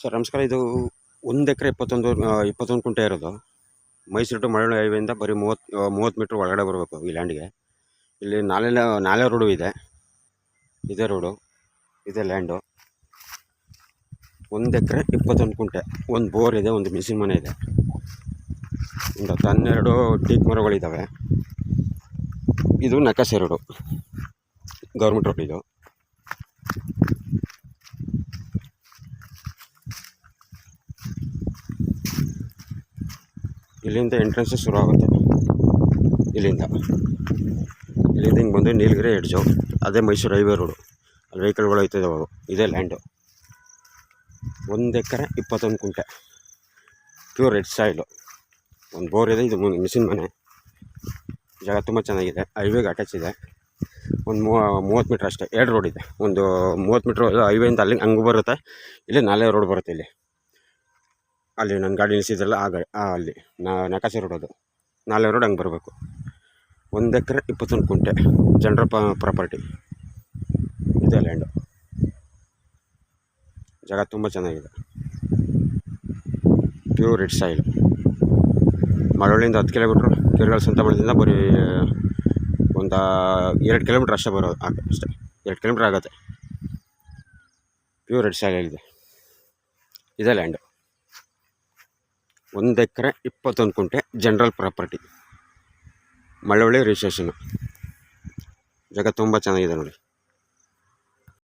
Sir ನಮಸ್ಕಾರ. ಇದು 1 ಎಕರೆ 21 ಕುಂಟೆ ಇರೋದು. ಮೈಸೂರು ಟು ಮಳವಳ್ಳಿ ಹೈವೇಯಿಂದ ಬರೀ 30 ಮೀಟ್ರ್ ಒಳಗಡೆ ಬರಬೇಕು ಈ ಲ್ಯಾಂಡ್ಗೆ. ಇಲ್ಲಿ ನಾಲೆ ರೋಡು ಇದೆ. ಇದೇ ರೋಡು, ಇದೇ ಲ್ಯಾಂಡು. 1 ಎಕರೆ 21 ಕುಂಟೆ, ಒಂದು ಬೋರ್ ಇದೆ, ಒಂದು ಮಿಷಿನ್ ಮನೆ ಇದೆ, ಒಂದು 12 ಟೀಕ್ ಮರಗಳಿದ್ದಾವೆ. ಇದು ನಕಾಸೆ ರೋಡು, ಗೌರ್ಮೆಂಟ್ ರೋಡ್ ಇದು. ಇಲ್ಲಿಂದ ಎಂಟ್ರೆನ್ಸ್ ಶುರು ಆಗುತ್ತೆ. ಇಲ್ಲಿಂದ ಹಿಂಗೆ ಬಂದು ನೀಲಗಿರಿ ಎಡ್ಜು, ಅದೇ ಮೈಸೂರು ಹೈವೇ ರೋಡು. ಅಲ್ಲಿ ವೆಹಿಕಲ್ಗಳು ಹೋಗ್ತಿದ್ದಾವೆ. ಇದೇ ಲ್ಯಾಂಡು. 1 ಎಕರೆ 21 ಕುಂಟೆ, ಪ್ಯೂರ್ ರೆಡ್ ಸಾಯಿಲು, ಒಂದು ಬೋರ್ ಇದೆ, ಇದು ಮಿಷಿನ್ ಮನೆ. ಜಾಗ ತುಂಬ ಚೆನ್ನಾಗಿದೆ, ಹೈವೇಗೆ ಅಟ್ಯಾಚ್ ಇದೆ. ಒಂದು 30 ಮೀಟ್ರ್ ಅಷ್ಟೇ, 2 ರೋಡ್ ಇದೆ. ಒಂದು 30 ಮೀಟ್ರ್ ಹೈವೇಯಿಂದ ಅಲ್ಲಿ ಹಂಗೆ ಬರುತ್ತೆ. ಇಲ್ಲಿ ನಾಲೆ ರೋಡ್ ಬರುತ್ತೆ. ಅಲ್ಲಿ ನನ್ನ ಗಾಡಿ ನಿಲ್ಲಿಸಿದ್ರಲ್ಲ ಅಲ್ಲಿ ನಕಾಸೆ ರೋಡ್, ಅದು ನಾಲೆ ರೋಡ್ ಹಂಗೆ ಬರಬೇಕು. 1 ಎಕರೆ 21 ಕುಂಟೆ, ಜನರ ಪ್ರಾಪರ್ಟಿ. ಇದೇ ಲ್ಯಾಂಡು. ಜಾಗ ತುಂಬ ಚೆನ್ನಾಗಿದೆ, ಪ್ಯೂರ್ ರೆಡ್ ಸಾಯಿಲ್. ಮಳವಳ್ಳಿಯಿಂದ 10 ಕಿಲೋಮೀಟ್ರು, ಕಿರ್ಗಾಲ್ ಸಂತಮಳದಿಂದ ಬರೀ ಒಂದು 2 ಕಿಲೋಮೀಟ್ರ್ ಅಷ್ಟೇ ಬರೋದು, ಅಷ್ಟೇ 2 ಕಿಲೋಮೀಟ್ರ್ ಆಗುತ್ತೆ. ಪ್ಯೂರ್ ರೆಡ್ ಸಾಯಿಲ್ ಇದೆ. ಇದೇ ಲ್ಯಾಂಡು. 1 ಎಕರೆ 21 ಕುಂಟೆ, ಜನರಲ್ ಪ್ರಾಪರ್ಟಿ, ಮಳವಳ್ಳಿ ರಿಜಿಸ್ಟ್ರೇಷನು. ಜಾಗ ತುಂಬ ಚೆನ್ನಾಗಿದೆ ನೋಡಿ.